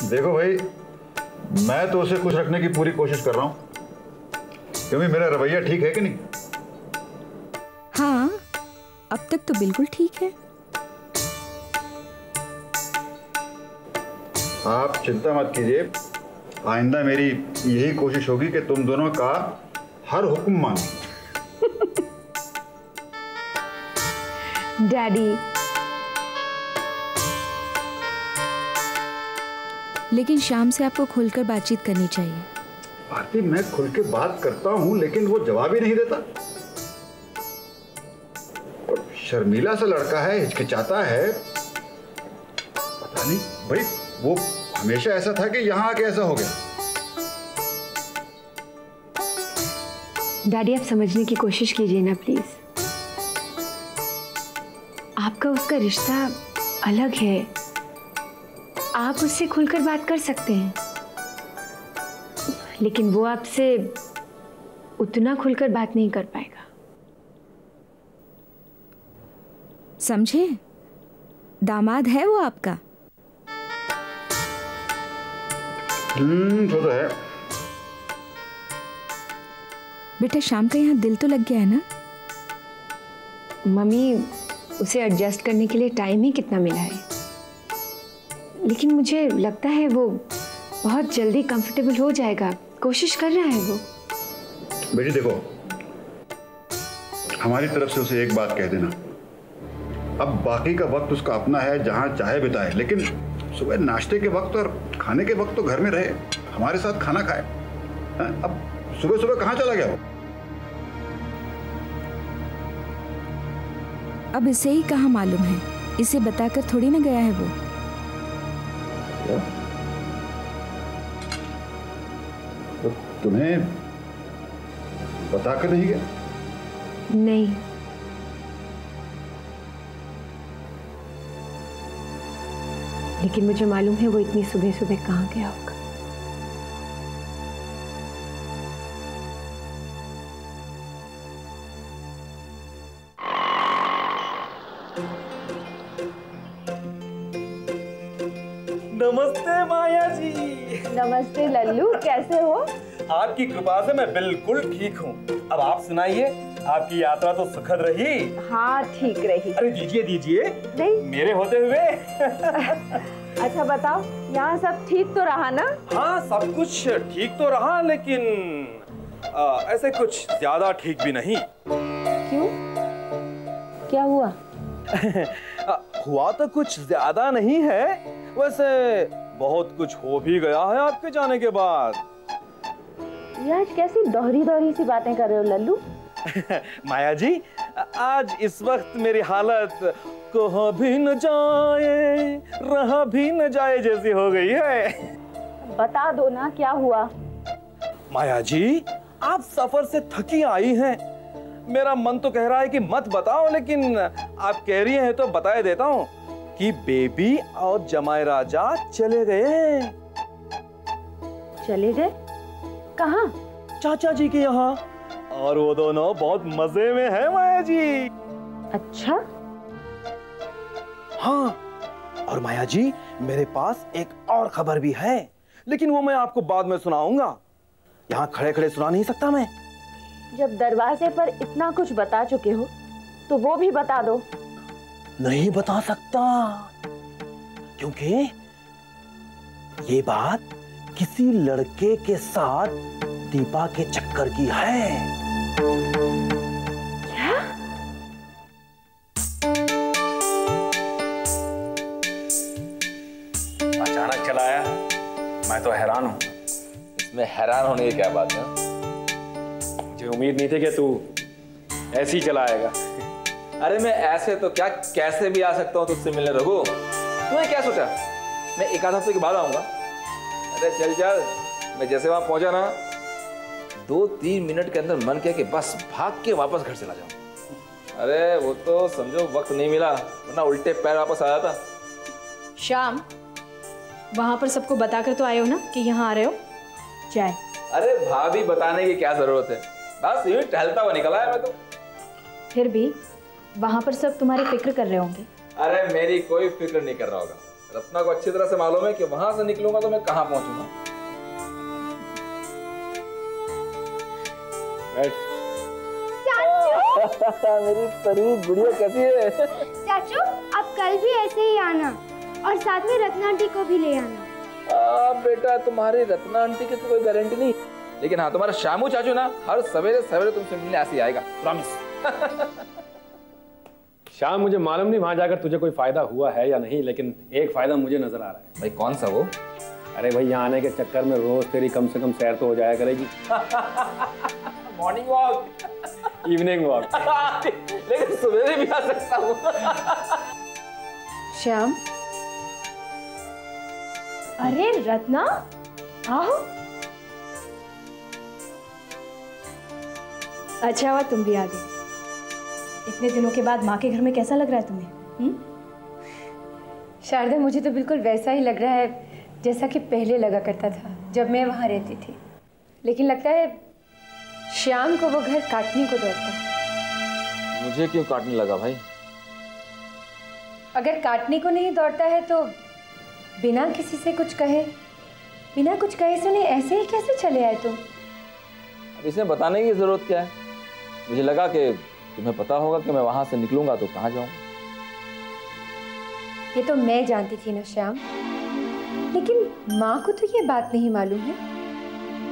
देखो भाई, मैं तो उसे खुश रखने की पूरी कोशिश कर रहा हूँ, क्योंकि मेरा रवैया ठीक है कि नहीं? हाँ, अब तक तो बिल्कुल ठीक है। आप चिंता मत कीजिए, आइंदा मेरी यही कोशिश होगी कि तुम दोनों का हर हुक्म मानो। डैडी, लेकिन शाम से आपको खुलकर बातचीत करनी चाहिए। आरती, मैं खुल के बात करता हूँ लेकिन वो जवाब ही नहीं देता। शर्मीला सा लड़का है, हिचकिचाता है, पता नहीं भाई, वो हमेशा ऐसा था कि यहाँ आके ऐसा हो गया। डैडी आप समझने की कोशिश कीजिए ना प्लीज। आपका उसका रिश्ता अलग है, आप उससे खुलकर बात कर सकते हैं, लेकिन वो आपसे उतना खुलकर बात नहीं कर पाएगा। समझे? दामाद है वो आपका। तो है। बेटा, शाम का यहाँ दिल तो लग गया है ना? मम्मी, उसे एडजस्ट करने के लिए टाइम ही कितना मिला है, लेकिन मुझे लगता है वो बहुत जल्दी कंफर्टेबल हो जाएगा। कोशिश कर रहा है वो। बेटी देखो, हमारी तरफ से उसे एक बात कह देना, अब बाकी का वक्त उसका अपना है, जहाँ चाहे बिताए, लेकिन सुबह नाश्ते के वक्त और खाने के वक्त तो घर में रहे, हमारे साथ खाना खाए। अब सुबह सुबह कहाँ चला गया वो? अब इसे ही कहाँ मालूम है, इसे बताकर थोड़ी ना गया है वो। तो तुम्हें बता कर नहीं गया? नहीं, लेकिन मुझे मालूम है वो इतनी सुबह सुबह कहाँ गया होगा। नमस्ते माया जी। नमस्ते लल्लू, कैसे हो? आपकी कृपा से मैं बिल्कुल ठीक हूँ। अब आप सुनाइए, आपकी यात्रा तो सुखद रही? हाँ, ठीक रही। अरे दीजिए दीजिए। नहीं, मेरे होते हुए। अच्छा बताओ, यहाँ सब ठीक तो रहा ना? हाँ, सब कुछ ठीक तो रहा, लेकिन ऐसे कुछ ज्यादा ठीक भी नहीं। क्यों? क्या हुआ? हुआ तो कुछ ज्यादा नहीं है, वैसे बहुत कुछ हो भी गया है आपके जाने के बाद। ये आज कैसी दोहरी दोहरी सी बातें कर रहे हो लल्लू? माया जी, आज इस वक्त मेरी हालत कहा भी न जाए, रहा भी न जाए जैसी हो गई है। बता दो ना, क्या हुआ? माया जी, आप सफर से थकी आई हैं। मेरा मन तो कह रहा है कि मत बताओ, लेकिन आप कह रही हैं तो बता देता हूँ कि बेबी और जमाई राजा चले गए। चले गए? कहाँ? चाचा जी के यहाँ, और वो दोनों बहुत मजे में हैं माया जी। अच्छा? हाँ, और माया जी मेरे पास एक और खबर भी है, लेकिन वो मैं आपको बाद में सुनाऊंगा। यहाँ खड़े खड़े सुना नहीं सकता मैं। जब दरवाजे पर इतना कुछ बता चुके हो तो वो भी बता दो। नहीं बता सकता, क्योंकि ये बात किसी लड़के के साथ दीपा के चक्कर की है। क्या? अचानक चला आया, मैं तो हैरान हूं। इसमें हैरान होने की क्या बात है? मुझे उम्मीद नहीं थी कि तू ऐसे ही चला आएगा। अरे मैं ऐसे तो क्या, कैसे भी आ सकता हूँ तुझसे मिलने। रघु, तूने क्या सोचा मैं एक आध हफ्ते के बाद आऊंगा? अरे चल चल, मैं जैसे वहां पहुंचा ना, 2-3 मिनट के अंदर मन किया कि बस भाग के वापस घर चला जाऊं। अरे वो तो समझो वक्त नहीं मिला, वरना उल्टे पैर वापस आया था। शाम, वहां पर सबको बताकर तो आए हो ना कि यहाँ आ रहे हो? चाय। अरे भाभी, बताने की क्या जरूरत है, बस यूं टहलता हुआ निकला है मैं तो। फिर भी वहां पर सब तुम्हारी फिक्र कर रहे होंगे। अरे मेरी कोई फिक्र नहीं कर रहा होगा। रत्ना को अच्छी तरह से मालूम है कि वहां से निकलूंगा तो मैं कहां पहुंचूंगा। मेरी परी गुड़िया कैसी है? चाचू आप कल भी ऐसे ही आना और साथ में रत्ना आंटी को भी ले आना। बेटा तुम्हारी रत्ना आंटी की तो कोई गारंटी नहीं, लेकिन हाँ तुम्हारा शामू चाचू ना हर सवेरे सवेरे तुमसे मिलने ऐसे ही आएगा, प्रॉमिस। शाम, मुझे मालूम नहीं वहां जाकर तुझे कोई फायदा हुआ है या नहीं, लेकिन एक फायदा मुझे नजर आ रहा है। भाई कौन सा वो? अरे भाई यहाँ आने के चक्कर में रोज तेरी कम से कम सैर तो हो जाया करेगी। Morning walk, evening walk. लेकिन सवेरे भी आ सकता हूँ। श्याम, अरे रत्ना, आओ। अच्छा हुआ तुम भी आ गए। इतने दिनों के बाद माँ के घर में कैसा लग रहा है तुम्हें? शारदा, मुझे तो बिल्कुल वैसा ही लग रहा है जैसा कि पहले लगा करता था जब मैं वहाँ रहती थी। लेकिन लगता है श्याम को वो घर काटने को दौड़ता है। मुझे क्यों काटने लगा भाई? अगर काटने को नहीं दौड़ता है तो बिना किसी से कुछ कहे, बिना कुछ कहे सुने ऐसे ही कैसे चले आए तुम? अब इसमें बताने की जरूरत क्या है? मुझे लगा कि तुम्हें पता होगा कि मैं वहां से निकलूंगा तो कहाँ जाऊं। ये तो मैं जानती थी ना श्याम, लेकिन माँ को तो ये बात नहीं मालूम है।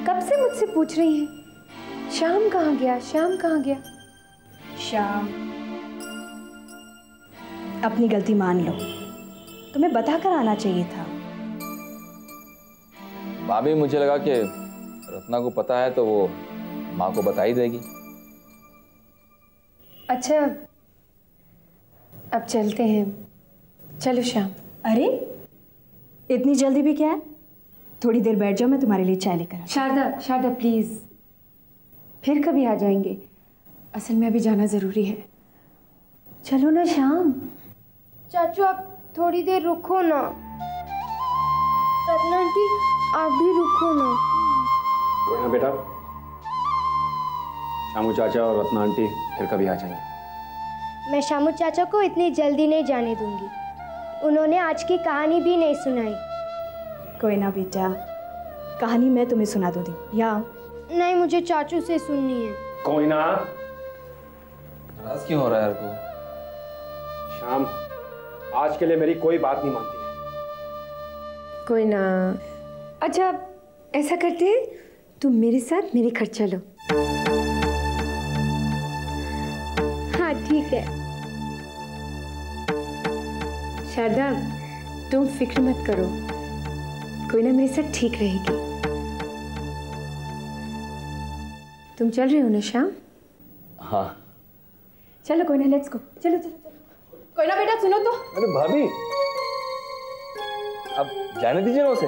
कब से मुझसे पूछ रही हैं, श्याम कहाँ गया, श्याम कहाँ गया? श्याम, अपनी गलती मान लो, तुम्हें बता कर आना चाहिए था। भाभी, मुझे लगा कि रत्ना को पता है तो वो माँ को बता ही देगी। अच्छा, अब चलते हैं। चलो श्याम। अरे इतनी जल्दी भी क्या है? थोड़ी देर बैठ जाओ, मैं तुम्हारे लिए चाय लेकर। शारदा, शारदा प्लीज, फिर कभी आ जाएंगे। असल में अभी जाना जरूरी है। चलो ना श्याम। चाचू आप थोड़ी देर रुको ना। रत्ना आंटी आप भी रुको ना। कोई ना बेटा, शामू चाचा और रत्ना आंटी फिर कभी आ जाएंगे। मैं शामू चाचा को इतनी जल्दी नहीं जाने दूंगी। उन्होंने आज की कहानी भी नहीं सुनाई। कोई ना बेटा, कहानी मैं तुम्हें सुना दूंगी। या नहीं, मुझे चाचू से सुननी है। कोई ना। नाराज क्यों हो रहा है यार तू? शाम, आज के लिए मेरी कोई बात नहीं मानती है। कोई ना। अच्छा ऐसा करते हैं, तुम मेरे साथ मेरे घर चलो। हाँ ठीक है। शारदा, तुम फिक्र मत करो, कोई ना मेरे साथ ठीक रहेगी। तुम चल रहे हो ना श्याम? हाँ चलो कोई ना, लेट्स गो। चलो चलो चलो। कोई ना बेटा, सुनो तो। अरे भाभी, अब जाने दीजिए ना उसे।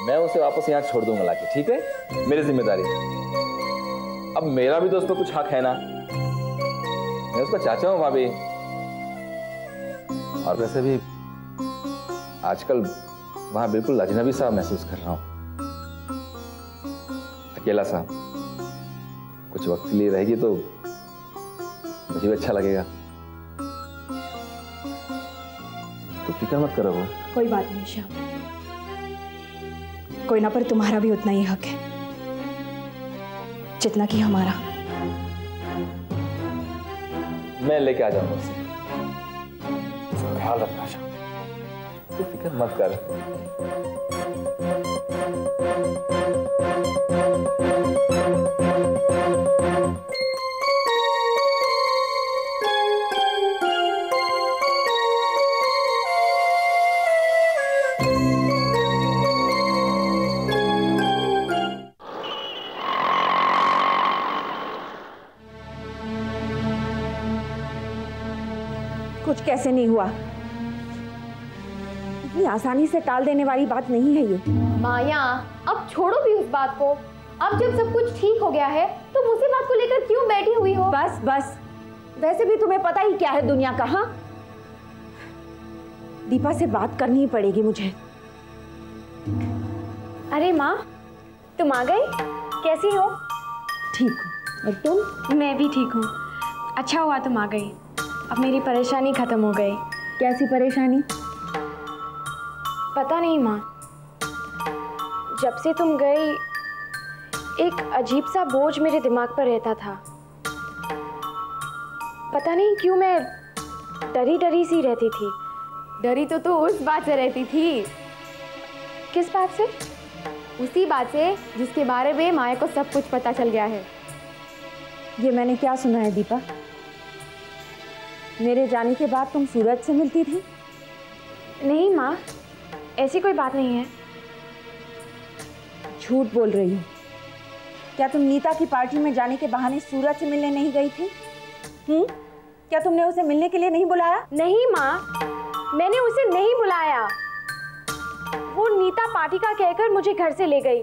मैं उसे वापस यहाँ छोड़ दूंगा लाके, ठीक है? मेरी जिम्मेदारी। अब मेरा भी तो उस पर कुछ हक है ना। मैं उसका चाचा हूँ भाभी। और वैसे भी आजकल वहां बिल्कुल अजनबी सा महसूस कर रहा हूं, अकेला सा। कुछ वक्त के लिए रहेगी तो मुझे भी अच्छा लगेगा। तो फिक्र मत करो। कोई बात नहीं श्याम, कोई ना, पर तुम्हारा भी उतना ही हक है जितना कि हमारा। मैं लेके आ जाऊंगा उसे। ख्याल रखना श्याम, तू फिक्र मत कर। कुछ कैसे नहीं हुआ, इतनी आसानी से टाल देने वाली बात नहीं है ये। माया, अब छोड़ो भी उस बात को। अब जब सब कुछ ठीक हो गया है तो उसी बात को लेकर क्यों बैठी हुई हो? बस बस, वैसे भी तुम्हें पता ही क्या है दुनिया का। हाँ, दीपा से बात करनी ही पड़ेगी मुझे। अरे माँ, तुम आ गई? कैसी हो? ठीक हूँ, और तुम? मैं भी ठीक हूँ। अच्छा हुआ तुम आ गई, अब मेरी परेशानी खत्म हो गई। कैसी परेशानी? पता नहीं माँ, जब से तुम गई एक अजीब सा बोझ मेरे दिमाग पर रहता था। पता नहीं क्यों मैं डरी डरी सी रहती थी। डरी तो उस बात से रहती थी। किस बात से? उसी बात से जिसके बारे में माया को सब कुछ पता चल गया है। ये मैंने क्या सुना है दीपा? मेरे जाने के बाद तुम सूरज से मिलती थी? नहीं माँ, ऐसी कोई बात नहीं है। झूठ बोल रही हो। क्या तुम नीता की पार्टी में जाने के बहाने सूरज से मिलने नहीं गई थी? क्या तुमने उसे मिलने के लिए नहीं बुलाया? नहीं माँ, मैंने उसे नहीं बुलाया। वो नीता पार्टी का कहकर मुझे घर से ले गई,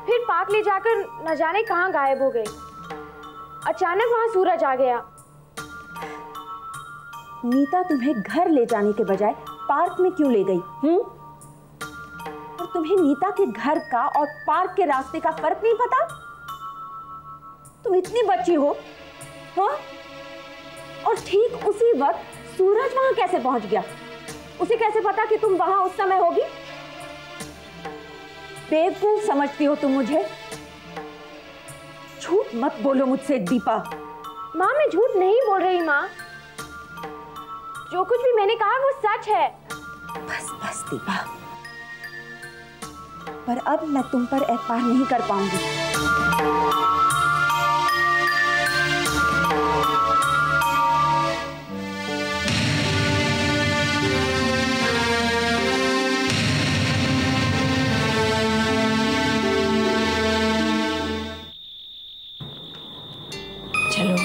फिर पार्क ले जाकर न जाने कहाँ गायब हो गई। अचानक वहां सूरज आ गया। नीता तुम्हें घर ले जाने के बजाय पार्क में क्यों ले गई? और तुम्हें नीता के घर का और पार्क के रास्ते का फर्क नहीं पता? तुम इतनी बच्ची हो, हाँ? और ठीक उसी वक्त सूरज वहां कैसे पहुंच गया? उसे कैसे पता कि तुम वहां उस समय होगी? बेवकूफ समझती हो तुम मुझे? झूठ मत बोलो मुझसे दीपा। माँ, मैं झूठ नहीं बोल रही माँ। जो कुछ भी मैंने कहा वो सच है। बस बस दीपा, पर अब मैं तुम पर एतबार नहीं कर पाऊंगी। चलो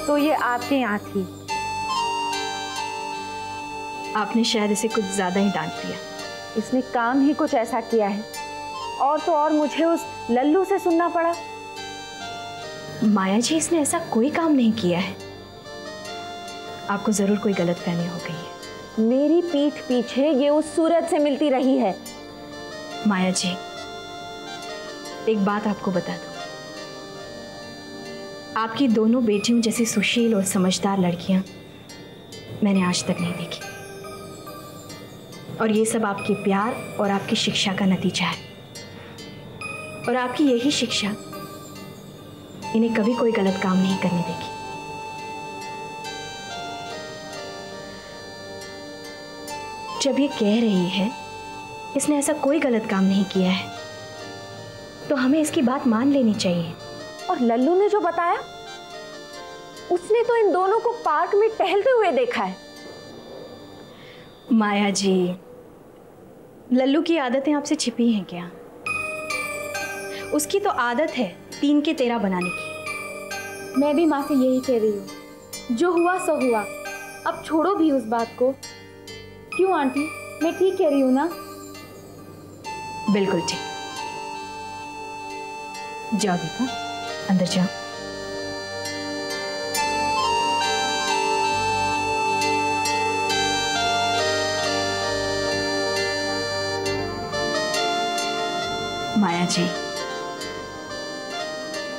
तो ये आपके यहाँ थी? आपने शायद इसे कुछ ज्यादा ही डांट दिया। इसने काम ही कुछ ऐसा किया है, और तो और मुझे उस लल्लू से सुनना पड़ा। माया जी, इसने ऐसा कोई काम नहीं किया है। आपको जरूर कोई गलतफहमी हो गई है। मेरी पीठ पीछे ये उस सूरज से मिलती रही है। माया जी, एक बात आपको बता दूं, आपकी दोनों बेटियों जैसी सुशील और समझदार लड़कियां मैंने आज तक नहीं देखी, और ये सब आपके प्यार और आपकी शिक्षा का नतीजा है। और आपकी यही शिक्षा इन्हें कभी कोई गलत काम नहीं करने देगी। जब ये कह रही है इसने ऐसा कोई गलत काम नहीं किया है, तो हमें इसकी बात मान लेनी चाहिए। और लल्लू ने जो बताया, उसने तो इन दोनों को पार्क में टहलते हुए देखा है। माया जी, लल्लू की आदतें आपसे छिपी हैं क्या? उसकी तो आदत है 3 के 13 बनाने की। मैं भी माँ से यही कह रही हूँ, जो हुआ सो हुआ, अब छोड़ो भी उस बात को। क्यों आंटी, मैं ठीक कह रही हूँ ना? बिल्कुल ठीक। जाओ दीपा, अंदर जाओ। माया जी,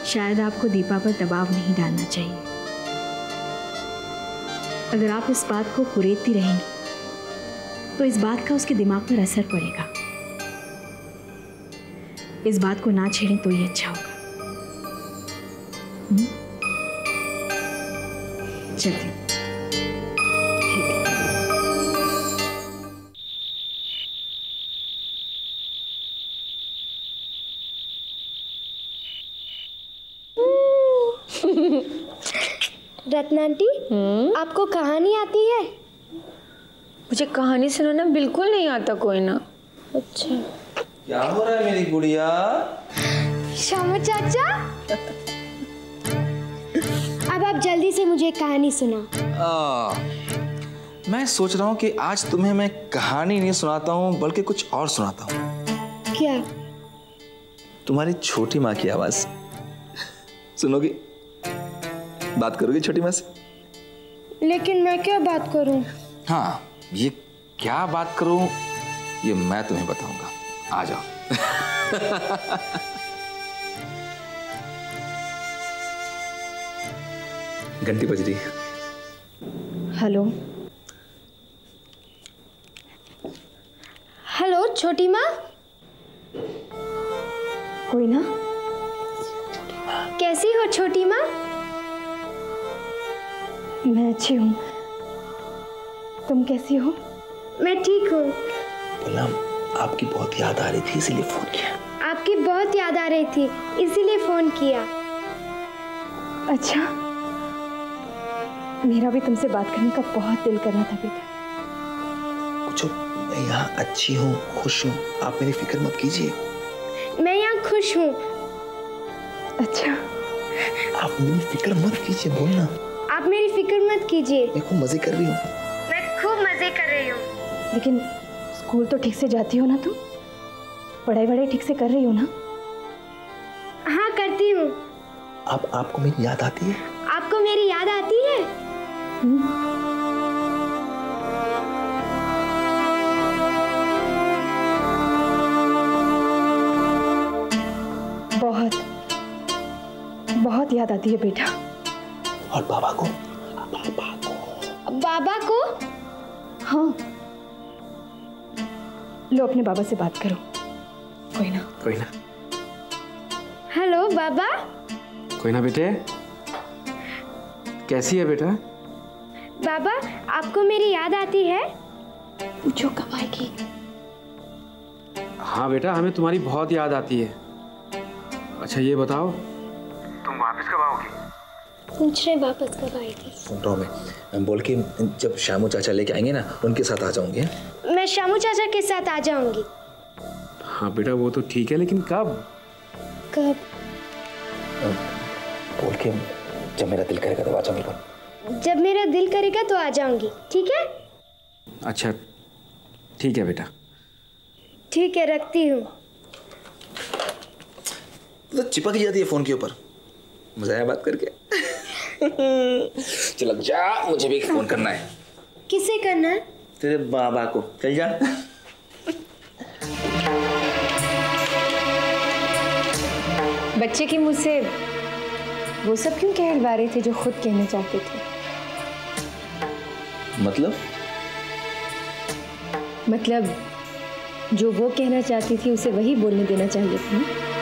शायद आपको दीपा पर दबाव नहीं डालना चाहिए। अगर आप इस बात को कुरेदती रहेंगी तो इस बात का उसके दिमाग पर असर पड़ेगा। इस बात को ना छेड़ें तो ये अच्छा होगा। चलिए, ठीक है। रत्ना आंटी, आपको कहानी आती है? मुझे कहानी सुनाना बिल्कुल नहीं आता कोई ना। अच्छा, क्या हो रहा है मेरी गुड़िया? श्यामा चाचा, अब आप जल्दी से मुझे एक कहानी सुना। मैं सोच रहा हूँ कि आज तुम्हें मैं कहानी नहीं सुनाता हूँ, बल्कि कुछ और सुनाता हूँ। क्या? तुम्हारी छोटी माँ की आवाज सुनोगी? बात करोगी छोटी माँ से? लेकिन मैं क्या बात करूं? हाँ, ये क्या बात करूं ये मैं तुम्हें बताऊंगा। आ जाओ। घंटी बज रही है। हेलो हेलो छोटी माँ। कोई ना। कैसी हो छोटी माँ? मैं अच्छी हूँ, तुम कैसी हो? मैं ठीक हूँ। बोला आपकी बहुत याद आ रही थी इसीलिए फोन किया। आपकी बहुत याद आ रही थी इसीलिए फोन किया। अच्छा, मेरा भी तुमसे बात करने का बहुत दिल कर रहा था बेटा। पूछो, मैं यहाँ अच्छी हूँ, खुश हूँ, आप मेरी फिक्र मत कीजिए। मैं यहाँ खुश हूँ। अच्छा, आप मेरी फिक्र मत कीजिए, बोलना। आप मेरी फिक्र मत कीजिए। मैं खूब मजे कर रही हूँ। मैं खूब मजे कर रही हूँ। लेकिन स्कूल तो ठीक से जाती हो ना तुम? पढ़ाई वढ़ाई ठीक से कर रही हो ना? हाँ करती हूँ। आपको मेरी याद आती है? आपको मेरी याद आती है? बहुत बहुत याद आती है बेटा। और बाबा को? बाबा को? हाँ, लो अपने बाबा से बात करो। कोई ना। कोई ना। हेलो बाबा। कोई ना बेटे, कैसी है बेटा? बाबा आपको मेरी याद आती है? पूछो कब आएगी। हाँ बेटा, हमें तुम्हारी बहुत याद आती है। अच्छा ये बताओ, तुम वापस कब आओगी? पूछ रहे वापस कब आएगी। सुन रहा हूँ मैं, बोल के जब शामू चाचा लेके आएंगे ना उनके साथ आ जाऊंगी। मैं शामू चाचा के साथ आ जाऊंगी। हाँ बेटा वो तो ठीक है, लेकिन कब? कब? बोल के जब मेरा दिल करेगा तो आ जाऊंगी। जब मेरा दिल करेगा तो आ जाऊंगी, ठीक है? अच्छा ठीक है बेटा। ठीक है, रखती हूँ। तो चिपक जाती है फोन के ऊपर। मजा आया बात करके। चल अब जा, मुझे भी फोन करना है। किसे करना है? तेरे बाबा को। चल जा। बच्चे के मुंह से वो सब क्यों कहलवा रहे थे जो खुद कहना चाहते थे? मतलब जो वो कहना चाहती थी उसे वही बोलने देना चाहिए था ना?